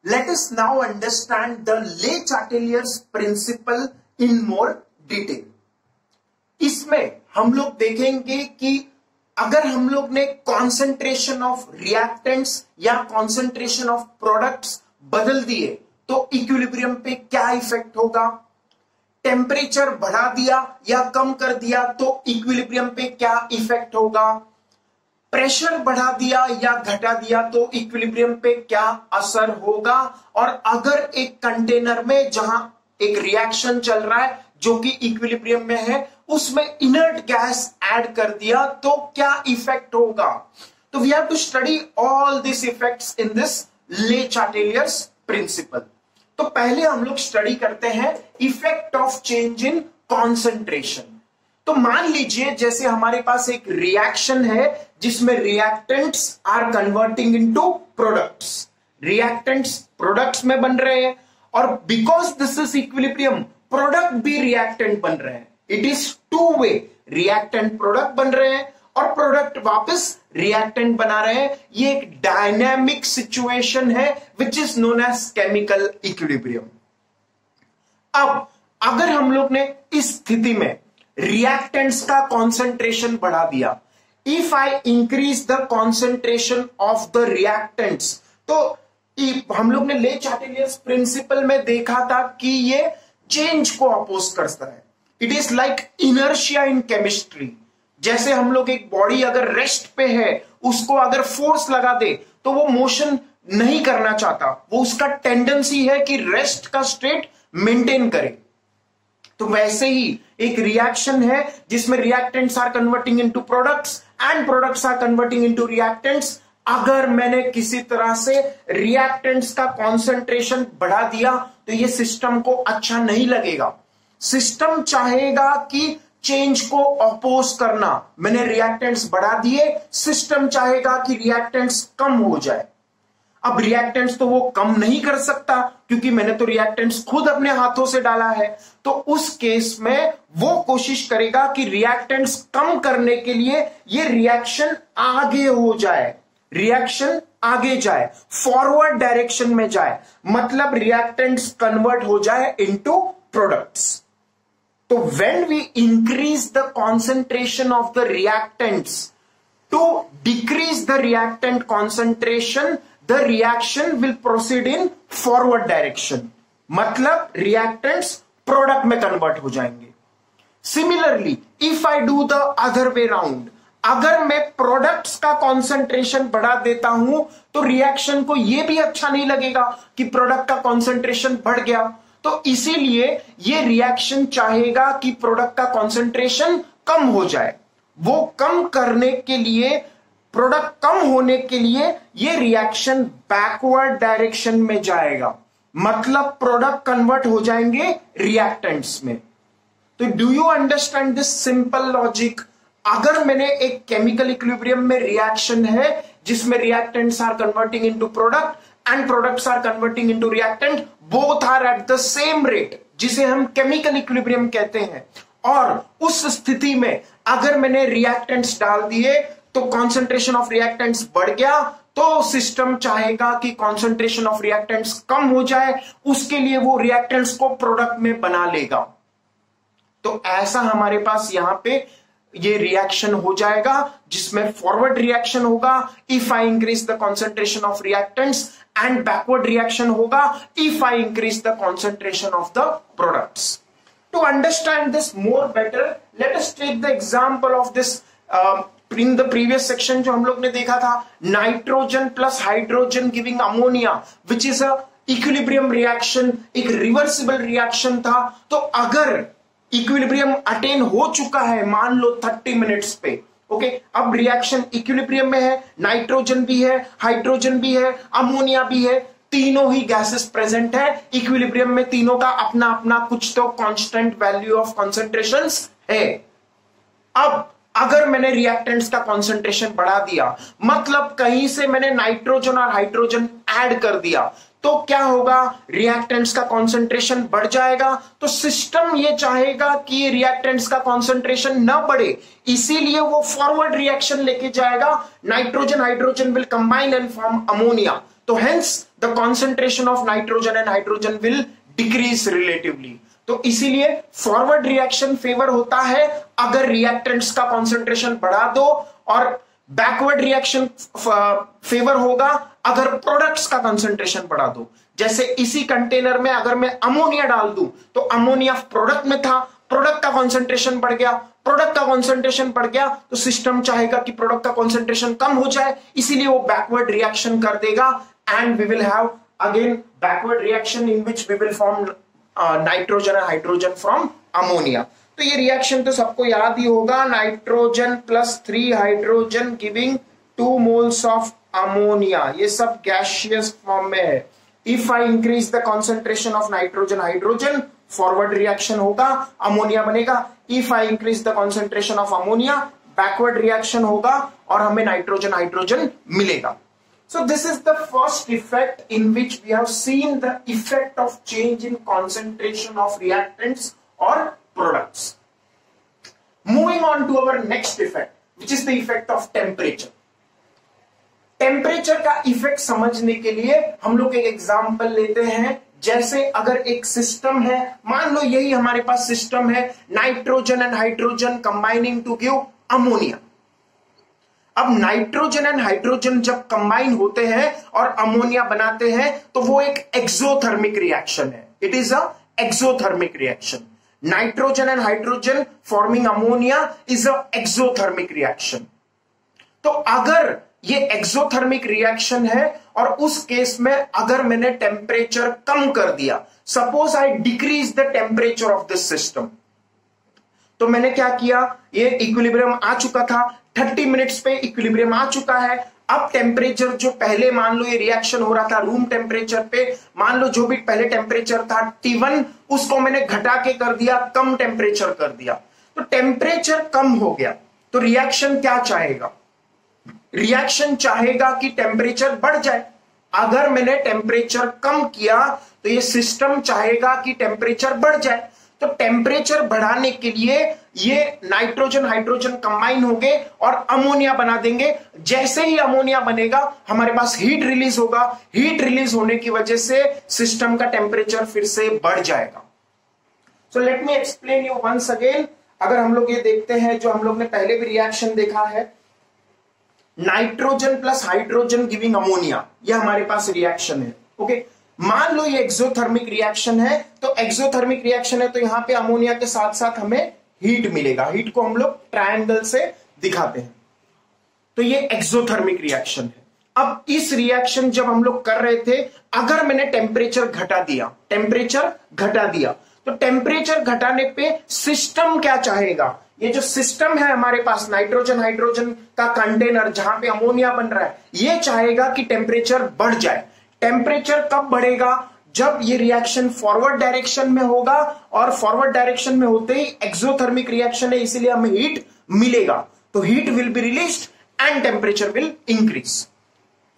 Let us now understand the Le Chatelier's principle in more detail. इसमें हम लोग देखेंगे कि अगर हम लोग ने कॉन्सेंट्रेशन ऑफ रिएक्टेंट्स या कॉन्सेंट्रेशन ऑफ प्रोडक्ट्स बदल दिए तो इक्विलिब्रियम पे क्या इफेक्ट होगा, टेम्परेचर बढ़ा दिया या कम कर दिया तो इक्विलिब्रियम पे क्या इफेक्ट होगा, प्रेशर बढ़ा दिया या घटा दिया तो इक्विलिब्रियम पे क्या असर होगा, और अगर एक कंटेनर में जहां एक रिएक्शन चल रहा है जो कि इक्विलिब्रियम में है उसमें इनर्ट गैस ऐड कर दिया तो क्या इफेक्ट होगा. तो we have to study all this effects in this Le Chatelier's principal. तो पहले हम लोग स्टडी करते हैं effect of change in concentration. तो मान लीजिए जैसे हमारे पास एक रिएक्शन है जिसमें reactants are converting into products. Reactants products में बन रहे हैं और because this is equilibrium product भी रिएक्टेंट बन रहे हैं. It is two way, reactant product बन रहे हैं और प्रोडक्ट वापस रिएक्टेंट बना रहे हैं. ये एक डायनामिक सिचुएशन है which is known as chemical equilibrium. अब अगर हम लोग ने इस स्थिति में रिएक्टेंट्स का कॉन्सेंट्रेशन बढ़ा दिया, if I increase the concentration of the reactants, तो हम लोग ने ले चाटेलियर्स प्रिंसिपल में देखा था कि ये चेंज को अपोज करता है. It is like inertia in chemistry. जैसे हम लोग एक बॉडी अगर रेस्ट पे है उसको अगर फोर्स लगा दे तो वो मोशन नहीं करना चाहता, वो उसका टेंडेंसी है कि रेस्ट का स्टेट मेंटेन करे. तो वैसे ही एक रिएक्शन है जिसमें reactants are converting into products and products are converting into reactants. अगर मैंने किसी तरह से रिएक्टेंट्स का कॉन्सेंट्रेशन बढ़ा दिया तो ये सिस्टम को अच्छा नहीं लगेगा. सिस्टम चाहेगा कि चेंज को अपोज करना. मैंने रिएक्टेंट्स बढ़ा दिए, सिस्टम चाहेगा कि रिएक्टेंट्स कम हो जाए. अब रिएक्टेंट्स तो वो कम नहीं कर सकता क्योंकि मैंने तो रिएक्टेंट्स खुद अपने हाथों से डाला है. तो उस केस में वो कोशिश करेगा कि रिएक्टेंट्स कम करने के लिए ये रिएक्शन आगे हो जाए, रिएक्शन आगे जाए, फॉरवर्ड डायरेक्शन में जाए, मतलब रिएक्टेंट्स कन्वर्ट हो जाए इनटू प्रोडक्ट्स. तो when we increase the concentration of the reactants to decrease the reactant concentration, the reaction will proceed in forward direction, मतलब रिएक्टेंट्स प्रोडक्ट में कन्वर्ट हो जाएंगे. Similarly if I do the other way round, अगर मैं products का concentration बढ़ा देता हूं तो रिएक्शन को यह भी अच्छा नहीं लगेगा कि प्रोडक्ट का कॉन्सेंट्रेशन बढ़ गया. तो इसीलिए ये रिएक्शन चाहेगा कि प्रोडक्ट का कॉन्सेंट्रेशन कम हो जाए. वो कम करने के लिए, प्रोडक्ट कम होने के लिए ये रिएक्शन बैकवर्ड डायरेक्शन में जाएगा, मतलब प्रोडक्ट कन्वर्ट हो जाएंगे रिएक्टेंट्स में. तो do you understand this simple logic? अगर मैंने एक केमिकल इक्विलिब्रियम में रिएक्शन है जिसमें reactants are converting into product and products are converting into reactant, both are at the same rate, जिसे हम केमिकल इक्विलिब्रियम कहते हैं. और उस स्थिति में अगर मैंने रिएक्टेंट्स डाल दिए तो कॉन्सेंट्रेशन ऑफ रिएक्टेंट्स बढ़ गया, तो सिस्टम चाहेगा कि कॉन्सेंट्रेशन ऑफ रिएक्टेंट्स कम हो जाए, उसके लिए वो रिएक्टेंट्स को प्रोडक्ट में बना लेगा. तो ऐसा हमारे पास यहां पे ये रिएक्शन हो जाएगा जिसमें फॉरवर्ड रिएक्शन होगा if I increase the concentration of reactants, and backward reaction होगा if I increase the concentration of the products. To understand this more better, let us take the example of this in the previous section जो हम लोग ने देखा था, nitrogen plus hydrogen giving ammonia which is a equilibrium reaction, एक reversible reaction था. तो अगर इक्विलिब्रियम अटेन हो चुका है मान लो 30 मिनट्स पे, ओके, अब रिएक्शन इक्विलिब्रियम में है, नाइट्रोजन भी है, हाइड्रोजन भी है, अमोनिया भी है, तीनों ही गैसेस प्रेजेंट है इक्विलिब्रियम में. तीनों का अपना अपना कुछ तो कांस्टेंट वैल्यू ऑफ कॉन्सेंट्रेशंस है. अब अगर मैंने रिएक्टेंट्स का कॉन्सेंट्रेशन बढ़ा दिया, मतलब कहीं से मैंने नाइट्रोजन और हाइड्रोजन ऐड कर दिया, तो क्या होगा, रिएक्टेंट्स का कॉन्सेंट्रेशन बढ़ जाएगा. तो सिस्टम ये चाहेगा कि रिएक्टेंट्स का कॉन्सेंट्रेशन ना बढ़े, इसीलिए वो फॉरवर्ड रिएक्शन लेके जाएगा. Nitrogen hydrogen will combine and form ammonia. तो hence the concentration of nitrogen and hydrogen will decrease relatively. तो इसीलिए फॉरवर्ड रिएक्शन फेवर होता है अगर रिएक्टेंट्स का कॉन्सेंट्रेशन बढ़ा दो, और बैकवर्ड रिएक्शन फेवर होगा अगर प्रोडक्ट्स का कंसंट्रेशन बढ़ा दो। जैसे इसी कंटेनर में अगर मैं अमोनिया डाल दूं तो अमोनिया प्रोडक्ट में था, प्रोडक्ट का कंसंट्रेशन बढ़ गया, प्रोडक्ट का कंसंट्रेशन बढ़ गया तो सिस्टम चाहेगा कि प्रोडक्ट का कंसंट्रेशन कम हो जाए, इसीलिए वो बैकवर्ड रिएक्शन कर देगा and we will have again backward reaction in which we will form nitrogen and hydrogen from ammonia. तो ये रिएक्शन तो सबको याद ही होगा, nitrogen plus 3 hydrogen giving 2 moles of ammonia, ये सब गैसियस फॉर्म में है। If I increase the concentration of nitrogen hydrogen, forward reaction होगा, अमोनिया बनेगा। If I increase the concentration of ammonia, backward reaction होगा और हमें नाइट्रोजन हाइड्रोजन मिलेगा। So this is the first effect in which we have seen the effect of change in concentration of reactants or products. Moving on to our next effect, which is the effect of temperature. Temperature का effect समझने के लिए हम लोग एक example लेते हैं। जैसे अगर एक सिस्टम है, मान लो यही हमारे पास सिस्टम है, nitrogen and hydrogen combining to give ammonia. अब नाइट्रोजन एंड हाइड्रोजन जब कंबाइन होते हैं और अमोनिया बनाते हैं तो वो एक एक्सोथर्मिक रिएक्शन है। It is a exothermic reaction. Nitrogen and hydrogen forming ammonia is a exothermic reaction. तो अगर ये एक्सोथर्मिक रिएक्शन है और उस केस में अगर मैंने टेम्परेचर कम कर दिया, suppose I decrease the temperature of this system, तो मैंने क्या किया, ये इक्विलिब्रियम आ चुका था, 30 मिनट्स पे इक्विलिब्रियम आ चुका है। अब टेम्परेचर जो पहले मान लो ये रिएक्शन हो रहा था रूम टेम्परेचर पे, मान लो जो भी पहले टेम्परेचर था T1, उसको मैंने घटा के कर दिया, कम टेम्परेचर कर दिया। तो टेम्परेचर कम हो गया तो रिएक्शन क्या चाहेगा, रिएक्शन चाहेगा कि टेम्परेचर बढ़ जाए। अगर मैंने टेम्परेचर कम किया तो ये सिस्टम चाहेगा कि टेम्परेचर बढ़ जाए। तो टेम्परेचर बढ़ाने के लिए ये नाइट्रोजन हाइड्रोजन कंबाइन होंगे और अमोनिया बना देंगे। जैसे ही अमोनिया बनेगा हमारे पास हीट रिलीज होगा, हीट रिलीज होने की वजह से सिस्टम का टेम्परेचर फिर से बढ़ जाएगा। So let me explain you once again. अगर हम लोग ये देखते हैं जो हम लोग ने पहले भी रिएक्शन देखा है, nitrogen plus hydrogen giving ammonia, यह हमारे पास रिएक्शन है। ओके, मान लो ये एक्सोथर्मिक रिएक्शन है, तो एक्सोथर्मिक रिएक्शन है तो यहां पे अमोनिया के साथ साथ हमें हीट मिलेगा। हीट को हम लोग ट्रायंगल से दिखाते हैं। तो ये एक्सोथर्मिक रिएक्शन है। अब इस रिएक्शन जब हम लोग कर रहे थे, अगर मैंने टेम्परेचर घटा दिया, टेम्परेचर घटा दिया, तो टेम्परेचर घटाने पे सिस्टम क्या चाहेगा, ये जो सिस्टम है हमारे पास नाइट्रोजन हाइड्रोजन का कंटेनर जहां पे अमोनिया बन रहा है, ये चाहेगा कि टेम्परेचर बढ़ जाए। टेम्परेचर कब बढ़ेगा, जब ये रिएक्शन फॉरवर्ड डायरेक्शन में होगा, और फॉरवर्ड डायरेक्शन में होते ही एक्सोथर्मिक रिएक्शन है इसीलिए हमें हीट मिलेगा। तो heat will be released and temperature will increase.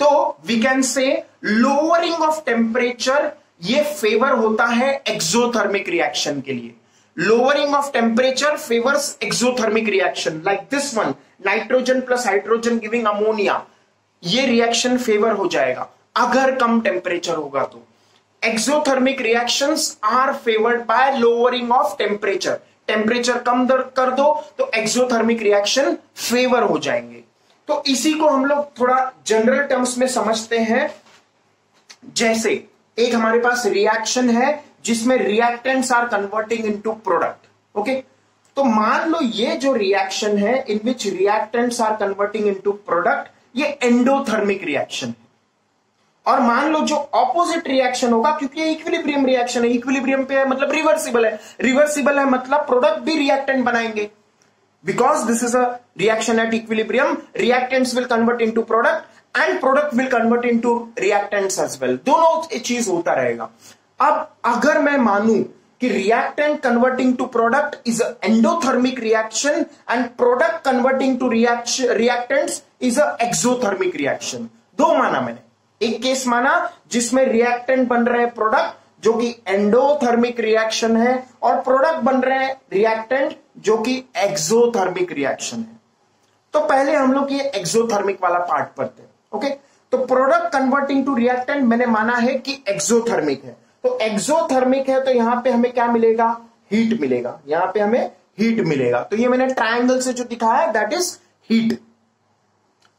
तो we can say lowering of temperature ये फेवर होता है एक्सोथर्मिक रिएक्शन के लिए। Lowering of temperature favours exothermic reaction like this one, nitrogen plus hydrogen giving ammonia, ये reaction favour हो जाएगा अगर कम टेम्परेचर होगा। तो exothermic reactions are favoured by lowering of temperature. Temperature कम कर दो तो एक्सोथर्मिक रिएक्शन फेवर हो जाएंगे। तो इसी को हम लोग थोड़ा जनरल टर्म्स में समझते हैं। जैसे एक हमारे पास रिएक्शन है जिसमें reactants are converting into product. Okay, तो मान लो ये जो रिएक्शन है in which reactants are converting into product, ये एंडोथर्मिक रिएक्शन है। और मान लो जो ऑपोजिट रिएक्शन होगा, क्योंकि ये इक्विलिब्रियम रिएक्शन है, इक्विलिब्रियम पे है मतलब रिवर्सिबल है, रिवर्सिबल है मतलब प्रोडक्ट भी रिएक्टेंट बनाएंगे। Because this is a reaction at equilibrium, reactants will convert into product and product will convert into reactants as well, दोनों चीज होता रहेगा। अब अगर मैं मानूं कि reactant converting to product is a endothermic reaction and product converting to reactants is a exothermic reaction, दो माना मैंने। एक केस माना जिसमें रिएक्टेंट बन रहे हैं प्रोडक्ट जो कि एंडोथर्मिक रिएक्शन है, और प्रोडक्ट बन रहे हैं रिएक्टेंट जो कि एक्सोथर्मिक रिएक्शन है। तो पहले हम लोग ये एक्सोथर्मिक वाला पार्ट पढ़ते हैं। ओके, तो प्रोडक्ट कन्वर्टिंग टू रिएक्टेंट मैंने माना है कि एक्सोथर्मिक है, तो एक्सोथर्मिक है तो यहां पे हमें क्या मिलेगा, हीट मिलेगा, यहां पे हमें हीट मिलेगा। तो ये मैंने ट्रायंगल से जो दिखाया है दैट इज हीट।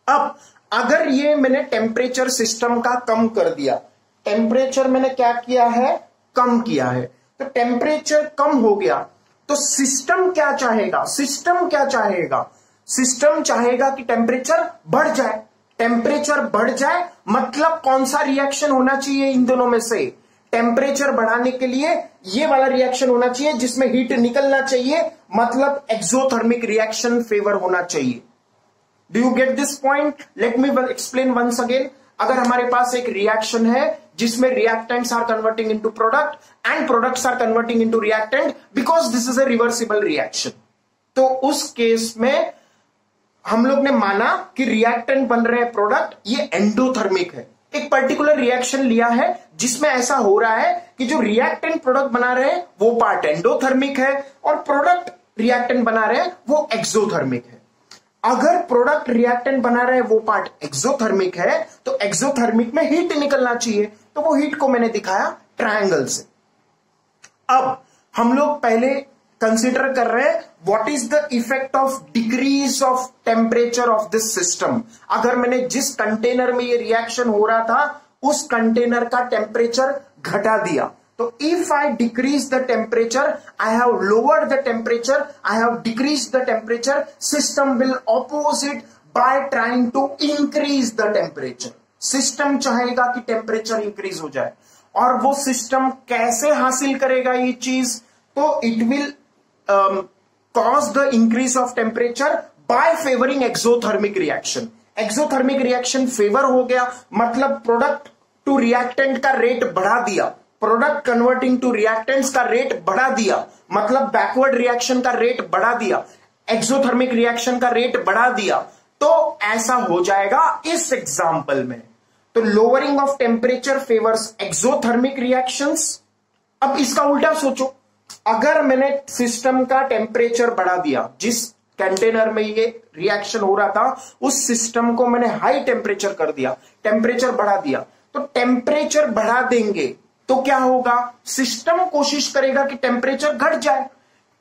अब अगर ये मैंने टेम्परेचर सिस्टम का कम कर दिया, टेम्परेचर मैंने क्या किया है, कम किया है, तो टेम्परेचर कम हो गया तो सिस्टम क्या चाहेगा, सिस्टम क्या चाहेगा, सिस्टम चाहेगा कि टेम्परेचर बढ़ जाए। टेम्परेचर बढ़ जाए मतलब कौन सा रिएक्शन होना चाहिए इन दोनों में से, टेम्परेचर बढ़ाने के लिए ये वाला रिएक्शन होना चाहिए जिसमें हीट निकलना चाहिए, मतलब एक्सोथर्मिक रिएक्शन फेवर होना चाहिए। Do you get this point? Let me explain once again. अगर हमारे पास एक रिएक्शन है जिसमें reactants are converting into product and products are converting into reactant because this is a reversible reaction, तो उस केस में हम लोग ने माना कि रिएक्टेंट बन रहे हैं प्रोडक्ट, ये एंडोथर्मिक है। एक पर्टिकुलर रिएक्शन लिया है जिसमें ऐसा हो रहा है कि जो रिएक्टेंट प्रोडक्ट बना रहे हैं वो पार्ट एंडोथर्मिक है और प्रोडक्ट रिएक्टेंट बना रहे हैं वो एक्सोथर्मिक है। अगर प्रोडक्ट रिएक्टेंट बना रहे हैं वो पार्ट एक्सोथर्मिक है तो एक्सोथर्मिक में हीट निकलना चाहिए, तो वो हीट को मैंने दिखाया ट्रायंगल से। अब हम लोग पहले कंसीडर कर रहे हैं what is the effect of decrease of temperature of this system. अगर मैंने जिस कंटेनर में ये रिएक्शन हो रहा था उस कंटेनर का टेम्परेचर घटा दिया, तो if I decrease the temperature, I have lowered the temperature, I have decrease the temperature, system will oppose it by trying to increase the temperature. System चाहेगा कि टेम्परेचर इंक्रीज हो जाए, और वो सिस्टम कैसे हासिल करेगा ये चीज, तो it will cause the increase of temperature by favoring exothermic reaction। exothermic reaction favor हो गया मतलब प्रोडक्ट टू रिएक्टेंट का रेट बढ़ा दिया, प्रोडक्ट कन्वर्टिंग टू रिएक्टेंट्स का रेट बढ़ा दिया, मतलब बैकवर्ड रिएक्शन का रेट बढ़ा दिया, एक्सोथर्मिक रिएक्शन का रेट बढ़ा दिया, तो ऐसा हो जाएगा इस एग्जांपल में। तो lowering of temperature favours exothermic reactions. अब इसका उल्टा सोचो, अगर मैंने सिस्टम का टेम्परेचर बढ़ा दिया, जिस कंटेनर में ये रिएक्शन हो रहा था उस सिस्टम को मैंने हाई टेम्परेचर कर दिया, टेम्परेचर बढ़ा दिया, तो टेम्परेचर बढ़ा देंगे तो क्या होगा, सिस्टम कोशिश करेगा कि टेम्परेचर घट जाए।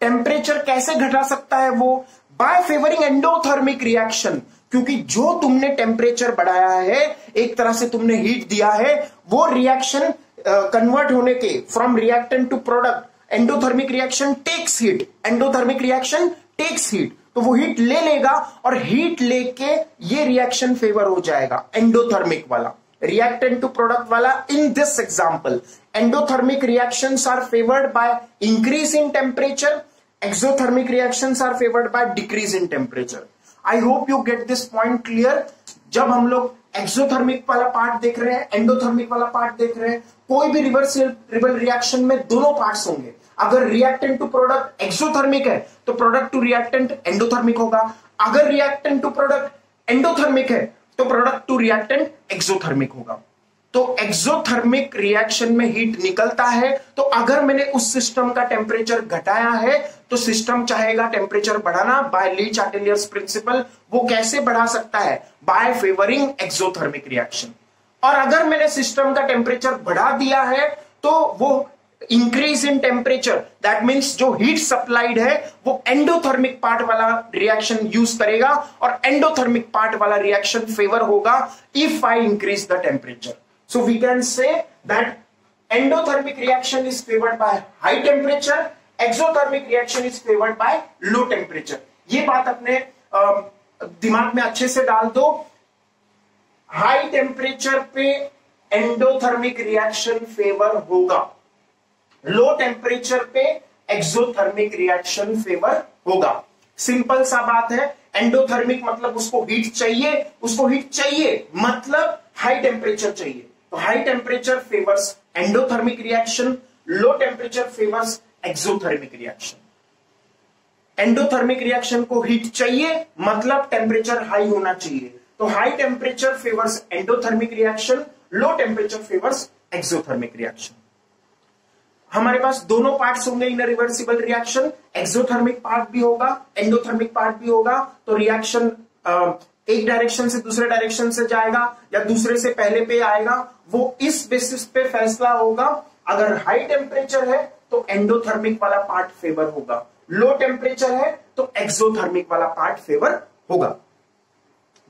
टेम्परेचर कैसे घटा सकता है वो, बाय फेवरिंग एंडोथर्मिक रिएक्शन, क्योंकि जो तुमने टेम्परेचर बढ़ाया है, एक तरह से तुमने हीट दिया है, वो रिएक्शन कन्वर्ट होने के from reactant to product, endothermic reaction takes heat, endothermic reaction takes heat, तो वो हीट ले लेगा और हीट लेके ये रिएक्शन फेवर हो जाएगा एंडोथर्मिक वाला, रिएक्टेंट टू प्रोडक्ट वाला। In this example endothermic reactions are favoured by increase in temperature, exothermic reactions are favoured by decrease in temperature. I hope you get this point clear. जब हम लोग exothermic वाला part देख रहे हैं, endothermic वाला part देख रहे हैं, कोई भी रिवर्सिबल रिएक्शन में दोनों पार्ट्स होंगे। अगर रिएक्टेंट टू प्रोडक्ट एक्सोथर्मिक है तो प्रोडक्ट टू रिएक्टेंट एंडोथर्मिक होगा, अगर रिएक्टेंट टू प्रोडक्ट एंडोथर्मिक है तो प्रोडक्ट टू रिएक्टेंट एक्सोथर्मिक होगा। तो एक्सोथर्मिक रिएक्शन में हीट निकलता है, तो अगर मैंने उस सिस्टम का टेम्परेचर घटाया है तो सिस्टम चाहेगा टेम्परेचर बढ़ाना बाय ली चार्टेलियर्स प्रिंसिपल। वो कैसे बढ़ा सकता है, बाय फेवरिंग एक्सोथर्मिक रिएक्शन। और अगर मैंने सिस्टम का टेम्परेचर बढ़ा दिया है तो वो increase in temperature, that means जो हीट सप्लाइड है वो एंडोथर्मिक पार्ट वाला रिएक्शन यूज करेगा और एंडोथर्मिक पार्ट वाला रिएक्शन फेवर होगा if I increase the temperature. So we can say that endothermic reaction is favored by high temperature, exothermic reaction is favored by low temperature। ये बात अपने दिमाग में अच्छे से डाल दो। हाई टेम्परेचर पे एंडोथर्मिक रिएक्शन फेवर होगा, लो टेम्परेचर पे एक्सोथर्मिक रिएक्शन फेवर होगा। सिंपल सा बात है। एंडोथर्मिक मतलब उसको हीट चाहिए, उसको हीट चाहिए मतलब हाई टेम्परेचर चाहिए, तो high temperature favours endothermic reaction, low temperature favours exothermic reaction. Endothermic reaction को हीट चाहिए मतलब टेम्परेचर हाई होना चाहिए, तो high temperature favours endothermic reaction, low temperature favours exothermic reaction. हमारे पास दोनों पार्ट्स होंगे इन रिवर्सिबल रिएक्शन, एक्सोथर्मिक पार्ट भी होगा, एंडोथर्मिक पार्ट भी होगा, तो रिएक्शन एक डायरेक्शन से दूसरे डायरेक्शन से जाएगा या दूसरे से पहले पे आएगा, वो इस बेसिस पे फैसला होगा। अगर हाई टेम्परेचर है तो एंडोथर्मिक वाला पार्ट फेवर होगा, लो टेम्परेचर है तो एक्सोथर्मिक वाला पार्ट फेवर होगा।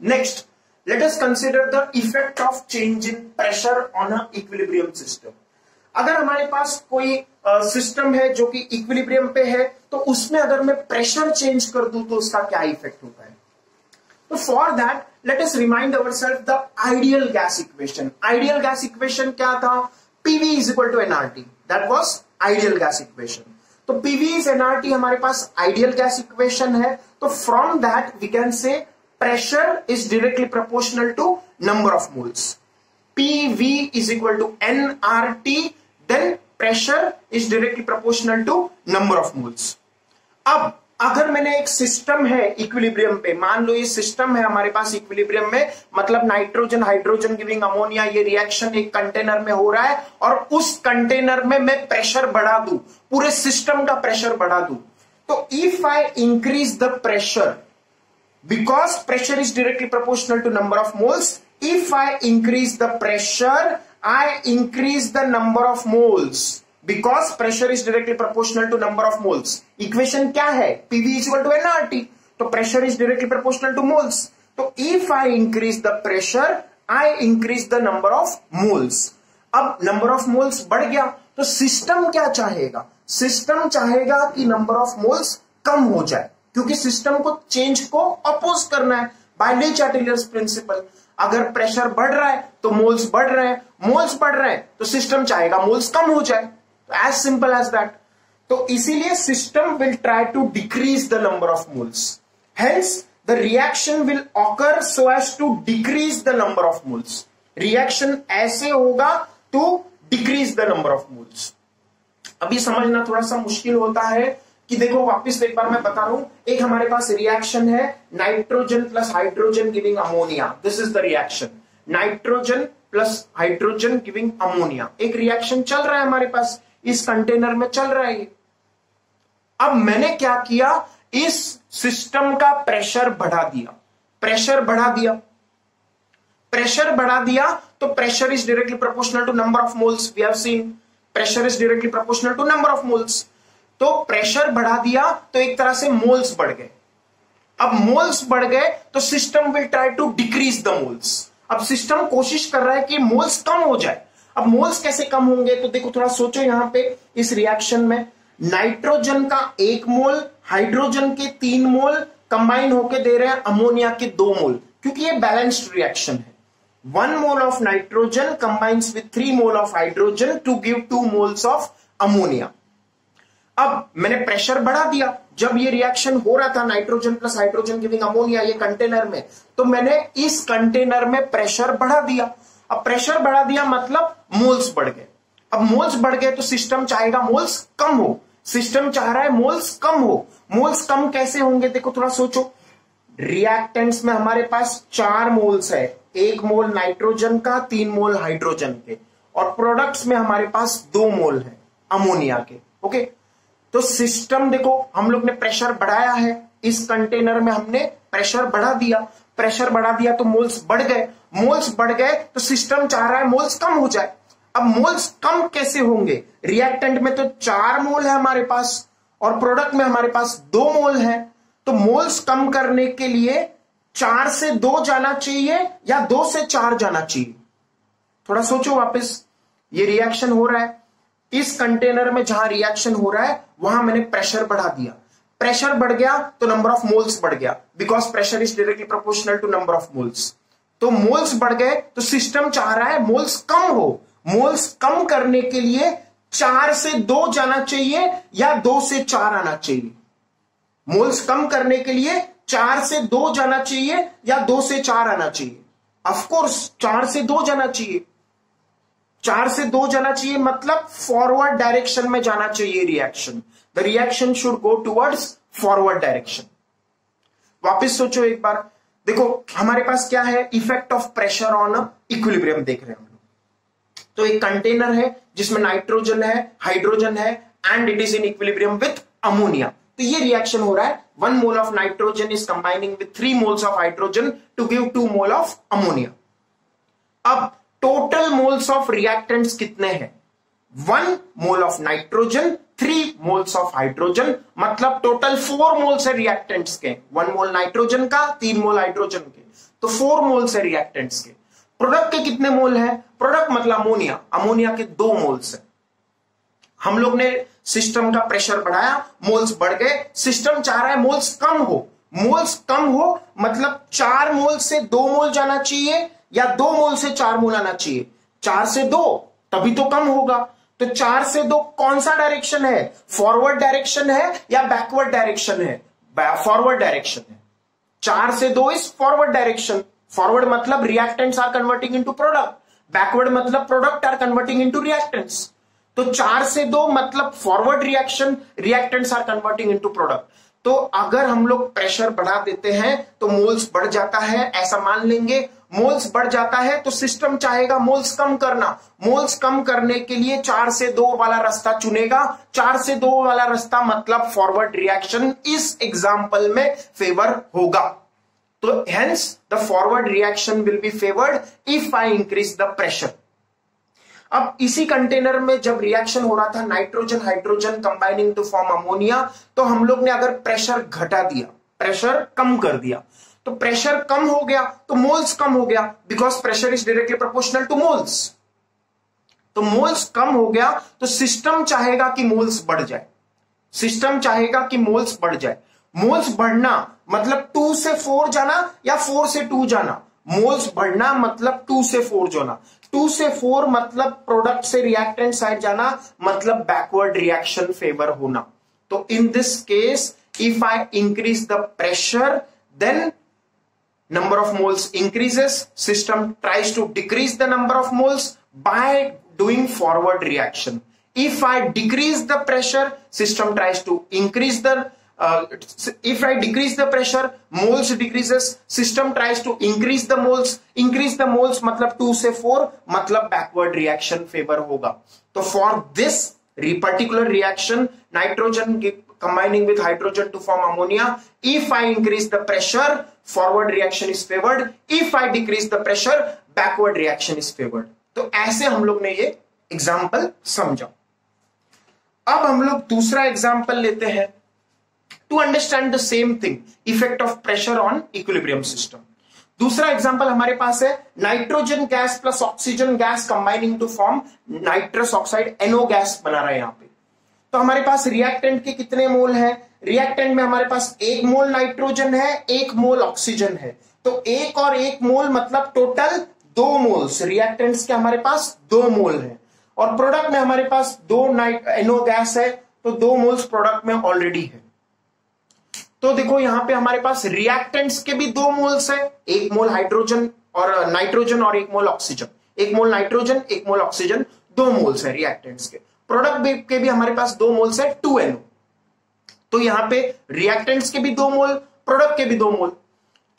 Next, let us consider the effect of change in pressure on a equilibrium system. अगर हमारे पास कोई सिस्टम है जो कि इक्विलिब्रियम पे है, तो उसमें अगर मैं प्रेशर चेंज कर दूं तो उसका क्या इफेक्ट होता है। तो for that let us remind ourself the ideal gas equation. Ideal gas equation क्या था? PV is equal to NRT, that was ideal gas equation. तो पीवी इज एनआरटी हमारे पास आइडियल गैस इक्वेशन है। तो from that we can say pressure is directly proportional to number of moles. PV is equal to nRT, then pressure is directly proportional to number of moles. अब अगर मैंने एक system है equilibrium पे, मान लो ये सिस्टम है हमारे पास इक्विलिब्रियम में, मतलब नाइट्रोजन हाइड्रोजन गिविंग अमोनिया, ये रिएक्शन एक कंटेनर में हो रहा है और उस कंटेनर में मैं प्रेशर बढ़ा दूं, पूरे सिस्टम का प्रेशर बढ़ा दूं, तो if I increase the pressure, because pressure is directly proportional to number of moles, if I increase the pressure, I increase the number of moles, because pressure is directly proportional to number of moles. Equation क्या है? PV is equal to nRT, तो pressure is directly proportional to moles. तो if I increase the pressure, I increase the number of moles. अब number of moles बढ़ गया तो system क्या चाहेगा? सिस्टम चाहेगा कि number of moles कम हो जाए, क्योंकि सिस्टम को चेंज को अपोज करना है बाय ले चार्टेलियर्स प्रिंसिपल। अगर प्रेशर बढ़ रहा है तो मोल्स बढ़ रहे हैं, मोल्स बढ़ रहे हैं तो सिस्टम चाहेगा मोल्स कम हो जाए। तो एज सिंपल एज दैट। तो इसीलिए system will try to decrease the number of moles, hence the reaction will occur so as to decrease the number of moles. Reaction ऐसे होगा to decrease the number of moles. अभी समझना थोड़ा सा मुश्किल होता है कि देखो, वापस एक बार मैं बता रहा हूं, एक हमारे पास रिएक्शन है nitrogen plus hydrogen giving ammonia, this is the reaction, nitrogen plus hydrogen giving ammonia. एक रिएक्शन चल रहा है हमारे पास, इस कंटेनर में चल रहा है। अब मैंने क्या किया, इस सिस्टम का प्रेशर बढ़ा दिया, प्रेशर बढ़ा दिया, प्रेशर बढ़ा दिया, तो pressure is directly proportional to number of moles. We have seen pressure is directly proportional to number of moles. तो प्रेशर बढ़ा दिया तो एक तरह से मोल्स बढ़ गए। अब मोल्स बढ़ गए तो system will try to decrease the moles. अब सिस्टम कोशिश कर रहा है कि मोल्स कम हो जाए। अब मोल्स कैसे कम होंगे, तो देखो थोड़ा सोचो, यहां पे इस रिएक्शन में नाइट्रोजन का 1 मोल, हाइड्रोजन के 3 मोल कंबाइन होके दे रहे हैं अमोनिया के 2 मोल, क्योंकि ये बैलेंस्ड रिएक्शन है। 1 mole of nitrogen combines with 3 mole of hydrogen to give 2 moles of ammonia. अब मैंने प्रेशर बढ़ा दिया, जब ये रिएक्शन हो रहा था nitrogen plus hydrogen giving ammonia ये कंटेनर में, तो मैंने इस कंटेनर में प्रेशर बढ़ा दिया। अब प्रेशर बढ़ा दिया मतलब मोल्स बढ़ गए। अब मोल्स बढ़ गए तो सिस्टम चाहेगा मोल्स कम हो, सिस्टम चाह रहा है मोल्स कम हो। मोल्स कम कैसे होंगे, देखो थोड़ा सोचो, रिएक्टेंट्स में हमारे पास 4 मोल्स है, 1 मोल नाइट्रोजन का, 3 मोल हाइड्रोजन के, और प्रोडक्ट्स में हमारे पास 2 मोल है अमोनिया के। ओके, तो सिस्टम देखो, हम लोग ने प्रेशर बढ़ाया है, इस कंटेनर में हमने प्रेशर बढ़ा दिया, प्रेशर बढ़ा दिया तो मोल्स बढ़ गए, मोल्स बढ़ गए तो सिस्टम चाह रहा है मोल्स कम हो जाए। अब मोल्स कम कैसे होंगे, रिएक्टेंट में तो 4 मोल है हमारे पास और प्रोडक्ट में हमारे पास 2 मोल है, तो मोल्स कम करने के लिए 4 से 2 जाना चाहिए या 2 से 4 जाना चाहिए। थोड़ा सोचो वापस, ये रिएक्शन हो रहा है, इस कंटेनर में जहां रिएक्शन हो रहा है वहां मैंने प्रेशर बढ़ा दिया, प्रेशर बढ़ गया तो नंबर ऑफ मोल्स बढ़ गया, because pressure is directly proportional to number of moles. तो मोल्स बढ़ गए तो सिस्टम चाह रहा है मोल्स कम हो। मोल्स कम करने के लिए 4 से 2 जाना चाहिए या 2 से 4 आना चाहिए। मोल्स कम करने के लिए 4 से 2 जाना चाहिए या 2 से 4 आना चाहिए। ऑफ कोर्स 4 से 2 जाना चाहिए, 4 से 2 जाना चाहिए मतलब फॉरवर्ड डायरेक्शन में जाना चाहिए reaction. The reaction should go towards forward direction. वापस सोचो एक बार, देखो हमारे पास क्या है, effect of pressure on equilibrium देख रहे हैं हम लोग। तो एक कंटेनर है जिसमें नाइट्रोजन है, हाइड्रोजन है, and it is in equilibrium with ammonia. तो ये रिएक्शन हो रहा है, 1 mole of nitrogen is combining with 3 moles of hydrogen to give 2 mole of ammonia. अब टोटल मोल्स ऑफ रिएक्टेंट्स कितने हैं? 1 mole of nitrogen, 3 moles of hydrogen, मतलब total 4 moles है रिएक्टेंट्स के। 1 मोल नाइट्रोजन का, 3 मोल हाइड्रोजन के, तो 4 मोल्स है रिएक्टेंट्स के। प्रोडक्ट के कितने मोल है? प्रोडक्ट मतलब अमोनिया, अमोनिया के 2 मोल्स है। हम लोग ने सिस्टम का प्रेशर बढ़ाया, मोल्स बढ़ गए, सिस्टम चाह रहा है मोल्स कम हो। मोल्स कम हो मतलब 4 मोल से 2 मोल जाना चाहिए या 2 मोल से 4 मोल आना चाहिए। 4 से 2 तभी तो कम होगा। तो 4 से 2 कौन सा डायरेक्शन है? फॉरवर्ड डायरेक्शन है या बैकवर्ड डायरेक्शन है? फॉरवर्ड डायरेक्शन है। 4 से 2 इज फॉरवर्ड डायरेक्शन। फॉरवर्ड मतलब reactants are converting into product, backward मतलब product are converting into reactants. तो 4 से 2 मतलब forward reaction, reactants are converting into product. तो अगर हम लोग प्रेशर बढ़ा देते हैं तो मोल्स बढ़ जाता है, ऐसा मान लेंगे। मोल्स बढ़ जाता है तो सिस्टम चाहेगा मोल्स कम करना। मोल्स कम करने के लिए 4 से 2 वाला रास्ता चुनेगा। 4 से 2 वाला रास्ता मतलब फॉरवर्ड रिएक्शन इस एग्जांपल में फेवर होगा। तो hence the forward reaction will be favoured if I increase the pressure. अब इसी कंटेनर में जब रिएक्शन हो रहा था nitrogen hydrogen combining to form ammonia, तो हम लोग ने अगर प्रेशर घटा दिया, प्रेशर कम कर दिया, तो प्रेशर कम हो गया तो मोल्स कम हो गया, because pressure is directly proportional two moles. तो मोल्स कम हो गया तो सिस्टम चाहेगा कि मोल्स बढ़ जाए। सिस्टम चाहेगा कि मोल्स बढ़ जाए। मोल्स बढ़ना मतलब 2 से 4 जाना या 4 से 2 जाना। मोल्स बढ़ना मतलब 2 से 4 जाना। 2 से 4 मतलब प्रोडक्ट से रिएक्टेंट साइड जाना, मतलब बैकवर्ड रिएक्शन फेवर होना। तो in this case if I increase the pressure then number of moles increases, system tries to decrease the number of moles by doing forward reaction. If I decrease the pressure, system tries to increase the if I decrease the pressure, moles decreases, system tries to increase the moles मतलब 2 से 4 मतलब backward reaction favor होगा। तो for this particular reaction, nitrogen combining with hydrogen to form ammonia, if I increase the pressure, forward reaction is favored. If I decrease the pressure, backward reaction is favored. तो ऐसे हम लोग ने ये example समझा। अब हम लोग दूसरा एग्जाम्पल लेते हैं to understand the same thing, effect of pressure on equilibrium system. दूसरा एग्जाम्पल हमारे पास है nitrogen gas plus oxygen gas combining to form nitrous oxide, NO gas बना रहा है यहां पे। तो हमारे पास रिएक्टेंट के कितने मोल हैं? रिएक्टेंट में हमारे पास 1 मोल नाइट्रोजन है, 1 मोल ऑक्सीजन है। तो 1 और 1 मोल मतलब टोटल 2 मोल्स रिएक्टेंट्स के हमारे पास 2 मोल है। और प्रोडक्ट में हमारे पास 2 NO गैस है, तो 2 मोल्स प्रोडक्ट में ऑलरेडी है। तो देखो यहां पे हमारे पास रिएक्टेंट्स के भी 2 मोल्स है, 1 मोल हाइड्रोजन और नाइट्रोजन और 1 mole oxygen. 1 mole nitrogen 1 mole oxygen 2 moles है रिएक्टेंट्स के। प्रोडक्ट के भी हमारे पास 2 मोल्स है, 2 NO। तो यहां पे रिएक्टेंट्स के भी 2 मोल, प्रोडक्ट के भी 2 मोल,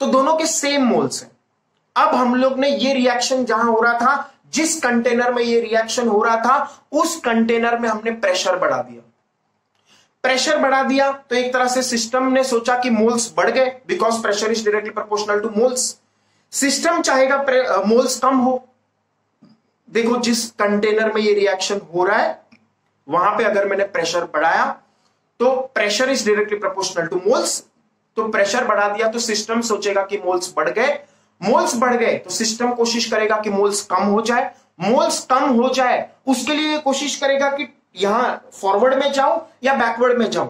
तो दोनों के सेम मोल्स हैं। अब हम लोग ने ये रिएक्शन जहां हो रहा था, जिस कंटेनर में ये रिएक्शन हो रहा था, उस कंटेनर में हमने प्रेशर बढ़ा दिया। प्रेशर बढ़ा दिया तो एक तरह से सिस्टम ने सोचा कि मोल्स बढ़ गए, because pressure is directly proportional two moles. System चाहेगा मोल्स कम हो। देखो जिस कंटेनर में ये रिएक्शन हो रहा है वहां पे अगर मैंने प्रेशर बढ़ाया तो pressure is directly proportional two moles. तो प्रेशर बढ़ा दिया तो सिस्टम सोचेगा कि मोल्स बढ़ गए। मोल्स बढ़ गए तो सिस्टम कोशिश करेगा कि मोल्स कम हो जाए। मोल्स कम हो जाए उसके लिए कोशिश करेगा कि यहां फॉरवर्ड में जाऊं या बैकवर्ड में जाऊं।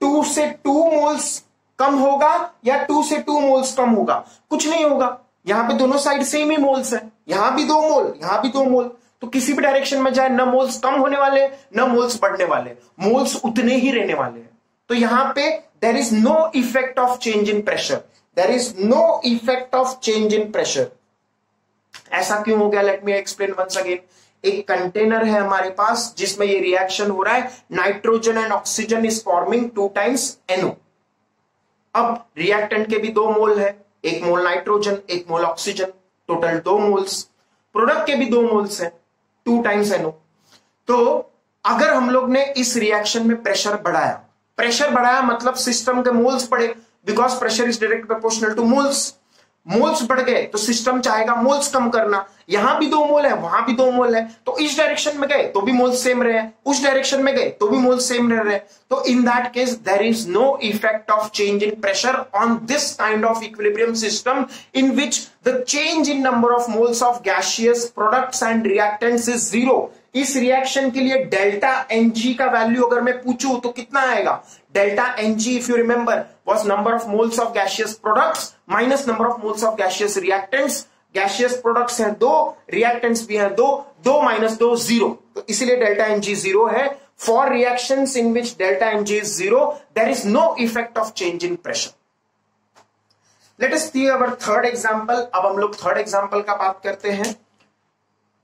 2 से 2 मोल्स कम होगा या 2 से 2 मोल्स कम होगा? कुछ नहीं होगा, यहां पे दोनों साइड सेम ही मोल्स है। यहां भी 2 मोल, यहां भी 2 मोल, तो किसी भी डायरेक्शन में जाए न मोल्स कम होने वाले न मोल्स बढ़ने वाले, मोल्स उतने ही रहने वाले हैं। तो यहां पे there is no effect of change in pressure, there is no effect of change in pressure. ऐसा क्यों हो गया? Let me explain once again. एक कंटेनर है हमारे पास जिसमें ये रिएक्शन हो रहा है, nitrogen and oxygen is forming 2 times NO। अब रिएक्टेंट के भी 2 मोल है, 1 mole nitrogen 1 mole oxygen, total 2 moles. Product के भी 2 मोल्स है, 2 टाइम्स NO। तो अगर हम लोग ने इस रिएक्शन में प्रेशर बढ़ाया प्रेशर बढ़ाया मतलब सिस्टम के मोल्स बढ़े, because pressure is direct proportional two moles. Moles बढ़ गए तो सिस्टम चाहेगा मोल्स कम करना, यहां भी 2 मोल है वहां भी 2 मोल है, तो इस डायरेक्शन में गए तो भी मोल्स सेम रहे, उस डायरेक्शन में गए तो भी मोल्स सेम रह रहे, तो in that case there is no effect of change in pressure on this kind of equilibrium system in which the change in number of moles of gaseous products and reactants is zero. इस reaction के लिए delta N G का value अगर मैं पूछूं तो कितना आएगा? Delta NG if you remember was number of moles of gaseous products minus number of moles of gaseous reactants. Gaseous products हैं 2, रिएक्टेंट्स भी हैं 2, 2 माइनस 2 0, तो इसीलिए डेल्टा एनजी 0 है। For reactions in which delta NG is 0 there is no effect of change in pressure. Let us see our third example. अब हम लोग third example का बात करते हैं।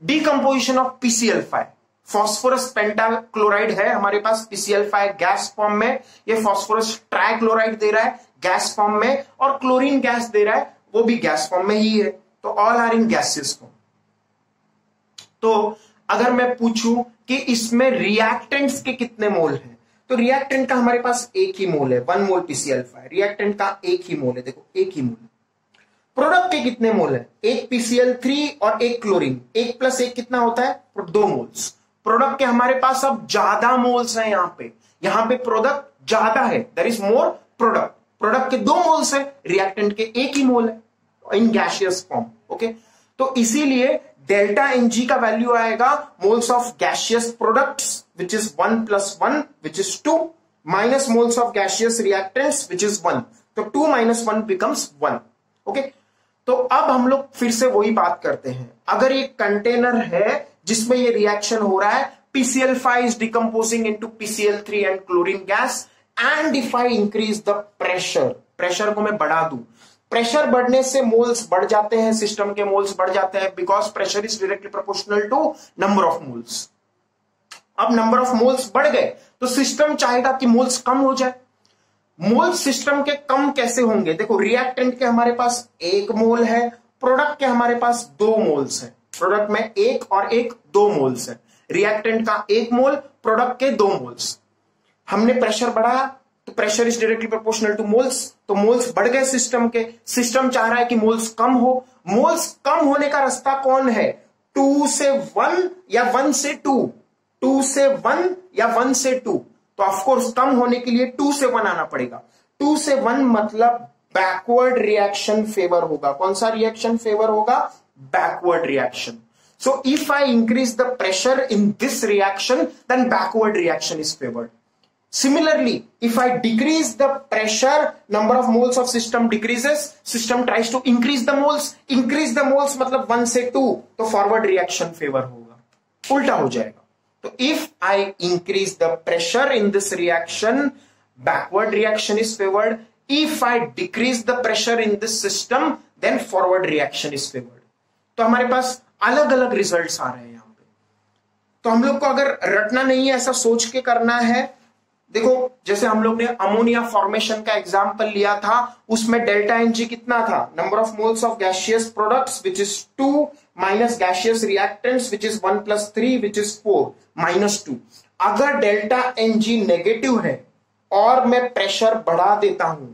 Decomposition of PCl5, phosphorus pentachloride है हमारे पास PCl5 गैस फॉर्म में, ये फॉस्फोरस ट्राइक्लोराइड दे रहा है गैस फॉर्म में, और क्लोरीन गैस दे रहा है वो भी गैस फॉर्म में ही है, तो all are in gaseous form. तो अगर मैं पूछूं कि इसमें रिएक्टेंट्स के कितने मोल हैं, तो रिएक्टेंट का हमारे पास एक ही मोल है, 1 मोल PCl5, रिएक्टेंट का एक ही मोल है, देखो एक ही मोल है। प्रोडक्ट के कितने मोल है? एक PCl3 और एक क्लोरीन, 1 + 1 कितना होता है? 2 मोल्स। प्रोडक्ट के हमारे पास अब ज्यादा मोल्स हैं, यहां पे प्रोडक्ट ज्यादा है, there is more product. Product के 2 मोल्स है, रिएक्टेंट के एक ही मोल है इन गैसियस फॉर्म। ओके, तो इसीलिए डेल्टा एनजी का वैल्यू आएगा moles of gaseous products which is 1 + 1 which is 2 minus moles of gaseous reactants which is 1, तो 2 - 1 बिकम्स 1। ओके, तो अब हम लोग फिर से वही बात करते हैं। अगर ये कंटेनर है जिसमें ये रिएक्शन हो रहा है, PCl5 is decomposing into PCl3 and chlorine gas, and if I increase the pressure, pressure को मैं बढ़ा दूं, प्रेशर बढ़ने से मोल्स बढ़ जाते हैं, सिस्टम के मोल्स बढ़ जाते हैं, because pressure is directly proportional to number of moles. अब नंबर ऑफ मोल्स बढ़ गए तो सिस्टम चाहेगा कि मोल्स कम हो जाए। मोल्स सिस्टम के कम कैसे होंगे? देखो, रिएक्टेंट के हमारे पास 1 मोल है, प्रोडक्ट के हमारे पास 2 मोल्स है, प्रोडक्ट में 1 और 1 2 मोल्स है, रिएक्टेंट का 1 मोल, प्रोडक्ट के 2 मोल्स। हमने प्रेशर बढ़ाया तो pressure is directly proportional two moles, तो मोल्स बढ़ गए सिस्टम के। सिस्टम चाह रहा है कि मोल्स कम हो। मोल्स कम होने का रास्ता कौन है? 2 से 1 या 1 से 2, 2 से 1 या 1 से 2। तो ऑफकोर्स कम होने के लिए 2 से 1 आना पड़ेगा। 2 से 1 मतलब बैकवर्ड रिएक्शन फेवर होगा। कौन सा रिएक्शन फेवर होगा? Backward reaction. So if I increase the pressure in this reaction then backward reaction is favoured. Similarly, if I decrease the pressure, number of moles of system decreases, system tries to increase the moles मतलब 1 से 2, तो forward reaction favor होगा, उल्टा हो जाएगा। तो if I increase the pressure in this reaction, backward reaction is favored. If I decrease the pressure in this system, then forward reaction is favored. तो हमारे पास अलग अलग रिजल्ट्स आ रहे हैं यहां पे। तो हम लोग को अगर रटना नहीं है, ऐसा सोच के करना है। देखो, जैसे हम लोग ने अमोनिया फॉर्मेशन का एग्जांपल लिया था, उसमें डेल्टा एनजी कितना था? Number of moles of gaseous products which is 2 minus gaseous reactants which is 1 + 3 which is 4 -2। अगर डेल्टा एनजी नेगेटिव है और मैं प्रेशर बढ़ा देता हूं,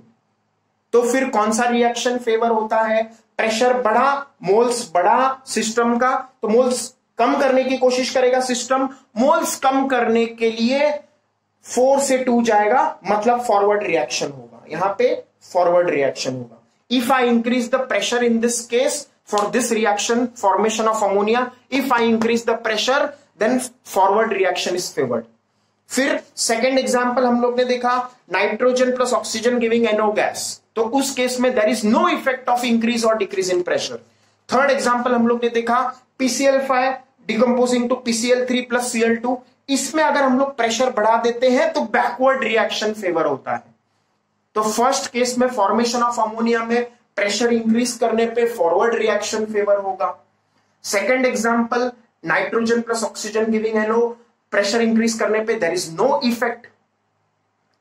तो फिर कौन सा रिएक्शन फेवर होता है? प्रेशर बढ़ा, मोल्स बढ़ा सिस्टम का, तो मोल्स कम करने की कोशिश करेगा सिस्टम। मोल्स कम करने के लिए 4 से 2 जाएगा, मतलब फॉरवर्ड रिएक्शन होगा, यहां पे फॉरवर्ड रिएक्शन होगा। If I increase the pressure in this case for this reaction formation of ammonia, if I increase the pressure then forward reaction is favoured. फिर सेकेंड एग्जाम्पल हम लोग ने देखा, nitrogen plus oxygen giving NO gas, तो उस case में there is no effect of increase और decrease in pressure. Third example हम लोग ने देखा, PCl5 decomposing to PCl3 + Cl2, इसमें अगर हम लोग प्रेशर बढ़ा देते हैं तो बैकवर्ड रिएक्शन फेवर होता है। तो फर्स्ट केस में फॉर्मेशन ऑफ अमोनिया में प्रेशर इंक्रीज करने पे फॉरवर्ड रिएक्शन फेवर होगा। Second example, nitrogen plus oxygen giving NO, pressure increase करने पे there is no effect.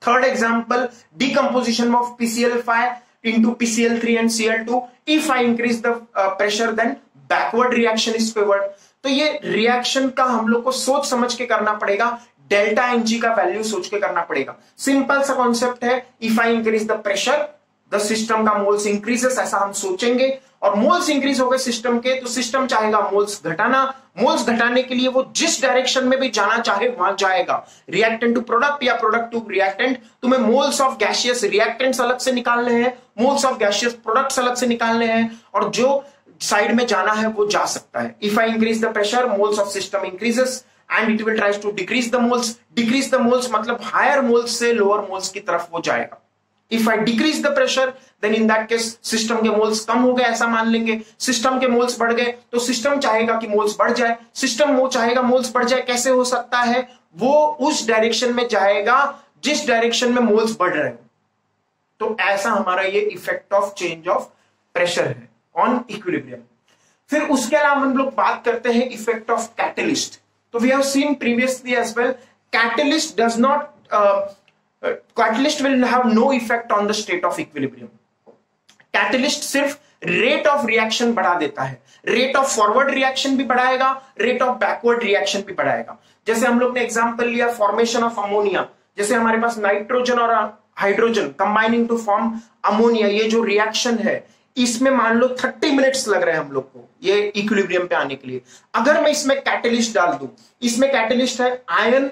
Third example, decomposition of PCl5 into PCl3 and Cl2, if I increase the pressure then backward reaction is favored। तो ये reaction का हम लोग को सोच समझ के करना पड़ेगा। डेल्टा एन जी का वैल्यू सोच के करना पड़ेगा। सिंपल सा कॉन्सेप्ट है, if I increase the pressure the system का मोल्स इंक्रीजेस, ऐसा हम सोचेंगे। और मोल्स इंक्रीज हो गए सिस्टम के तो सिस्टम चाहेगा मोल्स घटाना। मोल्स घटाने के लिए वो जिस डायरेक्शन में भी जाना चाहे वहां जाएगा। रिएक्टेंट टू प्रोडक्ट या प्रोडक्ट टू रिएक्टेंट, तुम्हें मोल्स ऑफ गैसियस रिएक्टेंट्स अलग से निकालने हैं, मोल्स ऑफ गैसियस प्रोडक्ट्स अलग से निकालने हैं, और जो साइड में जाना है वो जा सकता है। If I increase the pressure moles of system increases and it will tries to decrease the moles. Decrease the moles मतलब हायर मोल्स से लोअर मोल्स की तरफ वो जाएगा। If I decrease the pressure, then in that case system के moles कम हो गए, ऐसा मान लेंगे। सिस्टम के मोल्स बढ़ गए तो सिस्टम चाहेगा कि मोल्स बढ़ जाए, सिस्टम वो चाहेगा मोल्स बढ़ जाए। कैसे हो सकता है? वो उस डायरेक्शन में जाएगा जिस डायरेक्शन में मोल्स बढ़ रहे हैं। तो ऐसा हमारा ये effect of change of pressure है ऑन इक्विलिब्रियम। फिर उसके अलावा हम लोग बात करते हैं इफेक्ट ऑफ कैटलिस्ट। तो we have seen previously as well, catalyst does not catalyst will have no effect on the state of equilibrium. Catalyst सिर्फ रेट ऑफ रिएक्शन बढ़ा देता है, रेट ऑफ फॉरवर्ड रिएक्शन भी बढ़ाएगा, रेट ऑफ बैकवर्ड रिएक्शन भी बढ़ाएगा। जैसे हम लोग ने एग्जांपल लिया फॉर्मेशन ऑफ अमोनिया, जैसे हमारे पास नाइट्रोजन और hydrogen combining to form ammonia, ये जो रिएक्शन है इसमें मान लो 30 मिनट्स लग रहे हैं हम लोग को ये इक्विलिब्रियम पे आने के लिए। अगर मैं इसमें कैटलिस्ट डाल दूं, इसमें कैटलिस्ट है iron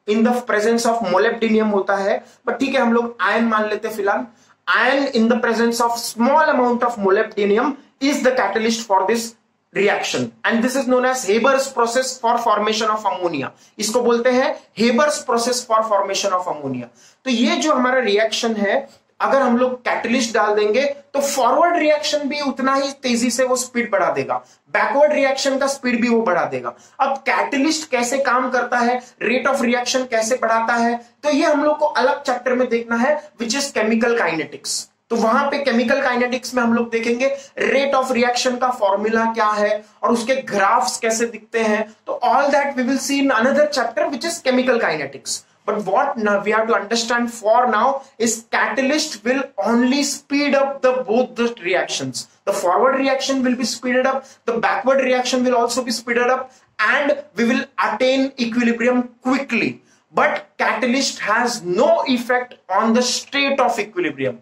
in the presence of molybdenum होता है, बट ठीक है हम लोग आयन मान लेते हैं फिलहाल। Iron in the presence of small amount of molybdenum is the catalyst for this reaction and this is known as Haber's process for formation of ammonia. इसको बोलते हैं Haber's process for formation of ammonia. तो ये जो हमारा reaction है, अगर हम लोग कैटलिस्ट डाल देंगे तो फॉरवर्ड रिएक्शन भी उतना ही तेजी से वो स्पीड बढ़ा देगा, बैकवर्ड रिएक्शन का स्पीड भी वो बढ़ा देगा। अब कैटलिस्ट कैसे काम करता है, रेट ऑफ रिएक्शन कैसे बढ़ाता है, तो ये हम लोग को अलग चैप्टर में देखना है विच इज केमिकल काइनेटिक्स। तो वहां पे केमिकल काइनेटिक्स में हम लोग देखेंगे रेट ऑफ रिएक्शन का फॉर्मूला क्या है और उसके ग्राफ्स कैसे दिखते हैं। तो all that we will see in another chapter which is chemical kinetics. But what now we have to understand for now is catalyst will only speed up both the reactions. The forward reaction will be speeded up, the backward reaction will also be speeded up, and we will attain equilibrium quickly. But catalyst has no effect on the state of equilibrium.